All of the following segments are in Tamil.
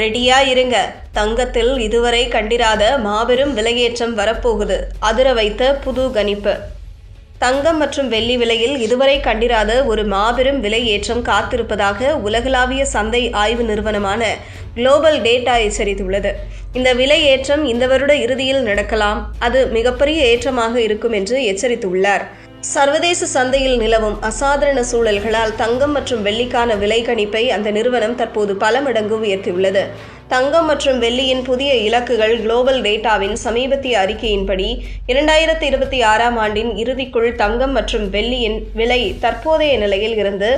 ரெடியா இருங்க. தங்கத்தில் இதுவரை கண்டிராத மாபெரும் விலையேற்றம் வரப்போகுது. அதிர வைத்த புது கணிப்பு. தங்கம் மற்றும் வெள்ளி விலையில் இதுவரை கண்டிராத ஒரு மாபெரும் விலை ஏற்றம் காத்திருப்பதாக உலகளாவிய சந்தை ஆய்வு நிறுவனமான குளோபல் டேட்டா எச்சரித்துள்ளது. இந்த விலை ஏற்றம் இந்த வருட இறுதியில் நடக்கலாம். அது மிகப்பெரிய ஏற்றமாக இருக்கும் என்று எச்சரித்துள்ளார். சர்வதேச சந்தையில் நிலவும் அசாதாரண சூழல்களால் தங்கம் மற்றும் வெள்ளிக்கான விலை கணிப்பை அந்த நிறுவனம் தற்போது பல மடங்கு உயர்த்தியுள்ளது. தங்கம் மற்றும் வெள்ளியின் புதிய இலக்குகள் குளோபல் டேட்டாவின் சமீபத்திய அறிக்கையின்படி 2026ஆம் ஆண்டின் இறுதிக்குள் தங்கம் மற்றும் வெள்ளியின் விலை தற்போதைய நிலையில் இருந்து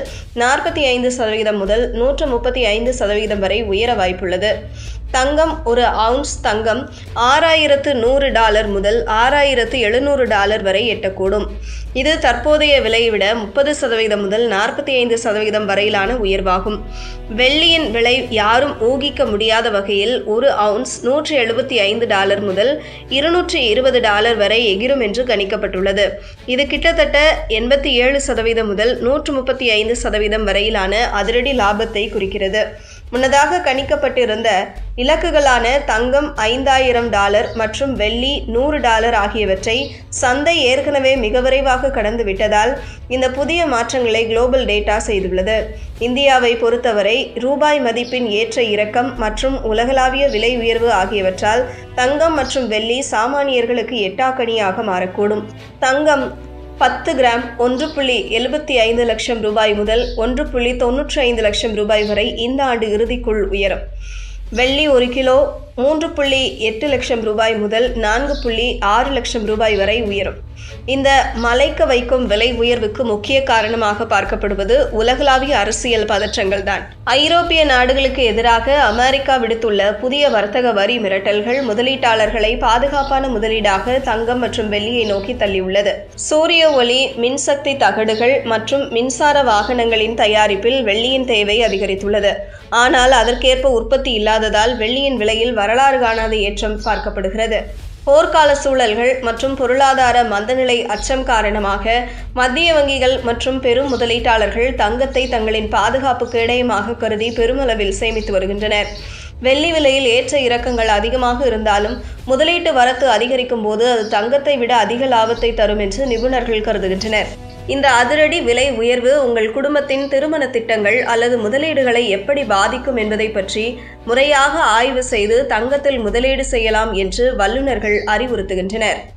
45% முதல் 135% வரை உயர வாய்ப்புள்ளது. தங்கம் ஒரு அவுன்ஸ் தங்கம் $6,100 முதல் $6,700 வரை எட்டக்கூடும். இது தற்போதைய விலையை விட 30% முதல் 45% வரையிலான உயர்வாகும். வெள்ளியின் விலை யாரும் ஊகிக்க முடியாத வகையில் ஒரு அவுன்ஸ் $175 முதல் $220 வரை எகிரும் என்று கணிக்கப்பட்டுள்ளது. இது கிட்டத்தட்ட 87% முதல் 135% வரையிலான அதிரடி லாபத்தை குறிக்கிறது. முன்னதாக கணிக்கப்பட்டிருந்த இலக்குகளான தங்கம் $5,000 மற்றும் வெள்ளி $100 ஆகியவற்றை சந்தை ஏற்கனவே மிக விரைவாக கடந்து விட்டதால் இந்த புதிய மாற்றங்களை குளோபல் டேட்டா செய்துள்ளது. இந்தியாவை பொறுத்தவரை ரூபாய் மதிப்பின் ஏற்ற இறக்கம் மற்றும் உலகளாவிய விலை உயர்வு ஆகியவற்றால் தங்கம் மற்றும் வெள்ளி சாமானியர்களுக்கு எட்டாக்கனியாக மாறக்கூடும். தங்கம் 10 கிராம் $1.75 லட்சம் முதல் $1.95 லட்சம் வரை இந்த ஆண்டு இறுதிக்குள் உயரும். வெள்ளி 1 கிலோ $3.8 லட்சம் முதல் $4.6 லட்சம் வரை உயரும். இந்த மலைக்க வைக்கும் விலை உயர்வுக்கு முக்கிய காரணமாக பார்க்கப்படுவது உலகளாவிய அரசியல் பதற்றங்கள் தான். ஐரோப்பிய நாடுகளுக்கு எதிராக அமெரிக்கா விடுத்துள்ள புதிய வர்த்தக வரி மிரட்டல்கள் முதலீட்டாளர்களை பாதுகாப்பான முதலீடாக தங்கம் மற்றும் வெள்ளியை நோக்கி தள்ளியுள்ளது. சூரிய ஒளி, மின்சக்தி தகடுகள் மற்றும் மின்சார வாகனங்களின் தயாரிப்பில் வெள்ளியின் தேவை அதிகரித்துள்ளது. ஆனால் அதற்கேற்ப உற்பத்தி இல்லாததால் வெள்ளியின் விலையில் வரலாறு காணாத ஏற்றம் பார்க்கப்படுகிறது. போர்க்கால சூழல்கள் மற்றும் பொருளாதார மந்தநிலை அச்சம் காரணமாக மத்திய வங்கிகள் மற்றும் பெரும் முதலீட்டாளர்கள் தங்கத்தை தங்களின் பாதுகாப்பு கேடயமாக கருதி பெருமளவில் சேமித்து வருகின்றனர். வெள்ளி விலையில் ஏற்ற இறக்கங்கள் அதிகமாக இருந்தாலும் முதலீட்டு வரத்து அதிகரிக்கும் போது அது தங்கத்தை விட அதிக லாபத்தை தரும் என்று நிபுணர்கள் கருதுகின்றனர். இந்த அதிரடி விலை உயர்வு உங்கள் குடும்பத்தின் திருமண திட்டங்கள் அல்லது முதலீடுகளை எப்படி பாதிக்கும் என்பதை பற்றி முறையாக ஆய்வு செய்து தங்கத்தில் முதலீடு செய்யலாம் என்று வல்லுநர்கள் அறிவுறுத்துகின்றனர்.